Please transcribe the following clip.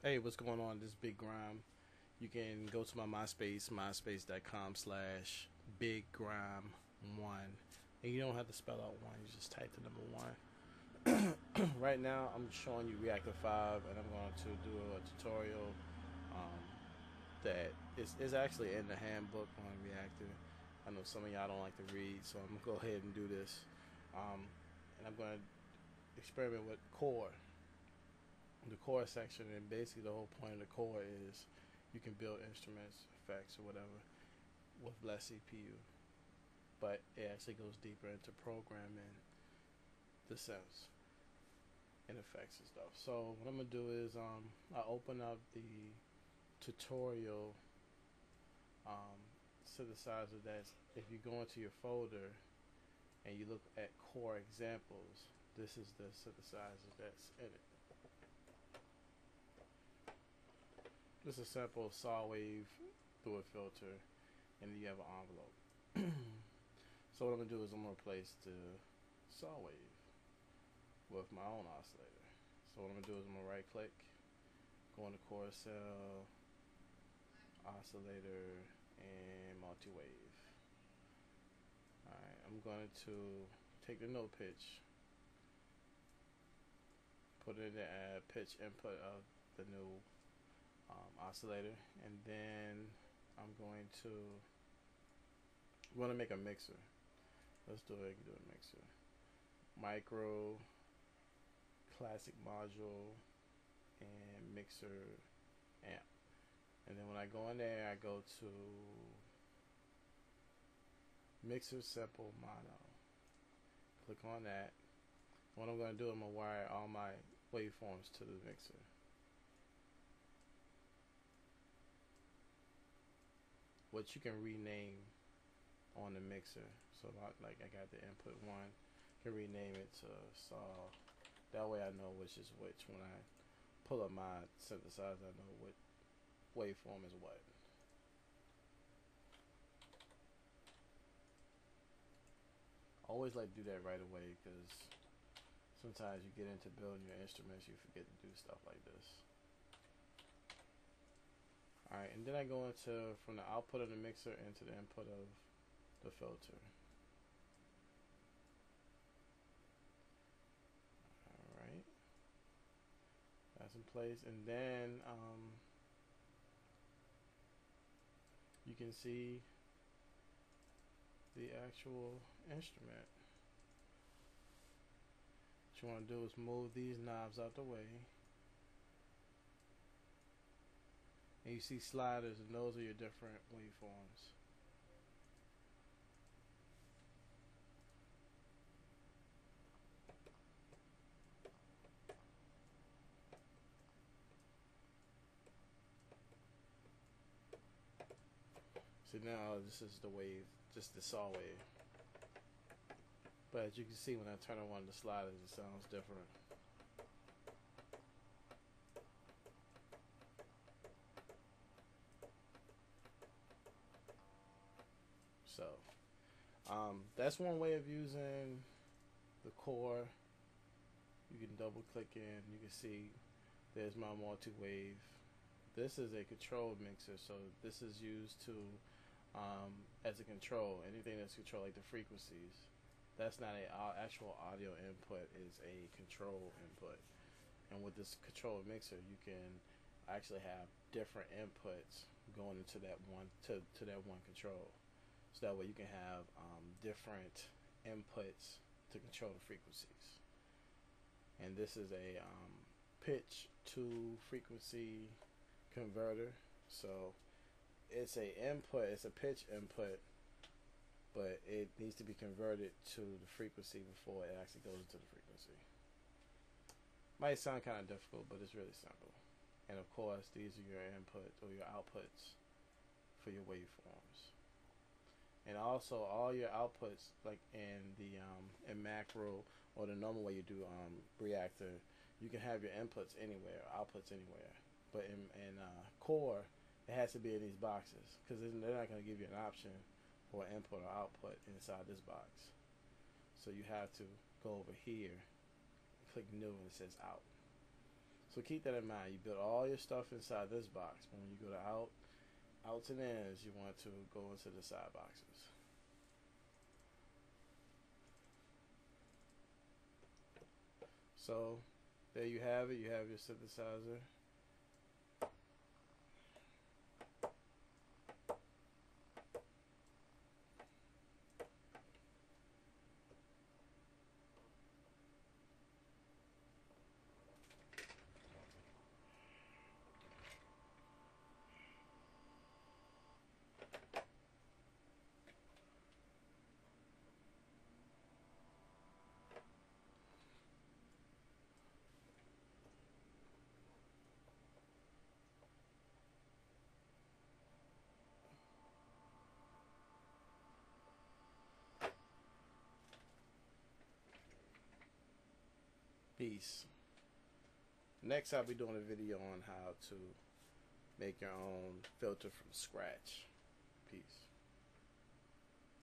Hey, what's going on? This is Big Grime. You can go to my MySpace, myspace.com/BigGrime1. And you don't have to spell out one, you just type the number one. Right now, I'm showing you Reaktor 5, and I'm going to do a tutorial um, that is actually in the handbook on Reaktor. I know some of y'all don't like to read, so I'm going to go ahead and do this. And I'm going to experiment with core. The core section, and basically the whole point of the core is you can build instruments, effects, or whatever with less CPU, but it actually goes deeper into programming the synths and effects and stuff. So what I'm gonna do is I open up the tutorial synthesizer. That's, if you go into your folder and you look at core examples, this is the synthesizer that's in it. This is a sample of saw wave through a filter, and then you have an envelope. So what I'm gonna do is I'm gonna replace the saw wave with my own oscillator. So what I'm gonna do is I'm gonna right click, go into core cell, oscillator, and multi-wave. Alright, I'm going to take the note pitch, put it in the pitch input of the new oscillator, and then I'm going to make a mixer. Let's do it. I can do a mixer. Micro, classic module, and mixer amp. And then when I go in there, I go to mixer simple mono. Click on that. What I'm going to do, I'm going to wire all my waveforms to the mixer. Which you can rename on the mixer. So like I got the input 1, can rename it to saw. That way I know which is which. When I pull up my synthesizer, I know what waveform is what. Always like to do that right away, because sometimes you get into building your instruments, you forget to do stuff like this. Alright, and then I go into, from the output of the mixer into the input of the filter. Alright, that's in place, and then you can see the actual instrument. What you want to do is move these knobs out the way. And you see sliders, and those are your different waveforms. So now this is the wave, just the saw wave. But as you can see, when I turn on one of the sliders, it sounds different. So that's one way of using the core. You can double click in, you can see there's my multi-wave. This is a control mixer, so this is used to as a control. Anything that's controlled, like the frequencies, that's not an actual audio input, is a control input. And with this control mixer, you can actually have different inputs going into that one to that one control. So that way you can have different inputs to control the frequencies. And this is a pitch to frequency converter. So it's a input, it's a pitch input, but it needs to be converted to the frequency before it actually goes into the frequency. Might sound kind of difficult, but it's really simple. And of course, these are your inputs or your outputs for your waveforms. And also all your outputs, like in the in macro or the normal way you do Reaktor, you can have your inputs anywhere, outputs anywhere. But in core, it has to be in these boxes, because they're not going to give you an option for input or output inside this box. So you have to go over here, click new, and it says out. So keep that in mind. You build all your stuff inside this box. But when you go to outs and ins, you want to go into the side boxes. So there you have it. You have your synthesizer. Peace. Next, I'll be doing a video on how to make your own filter from scratch.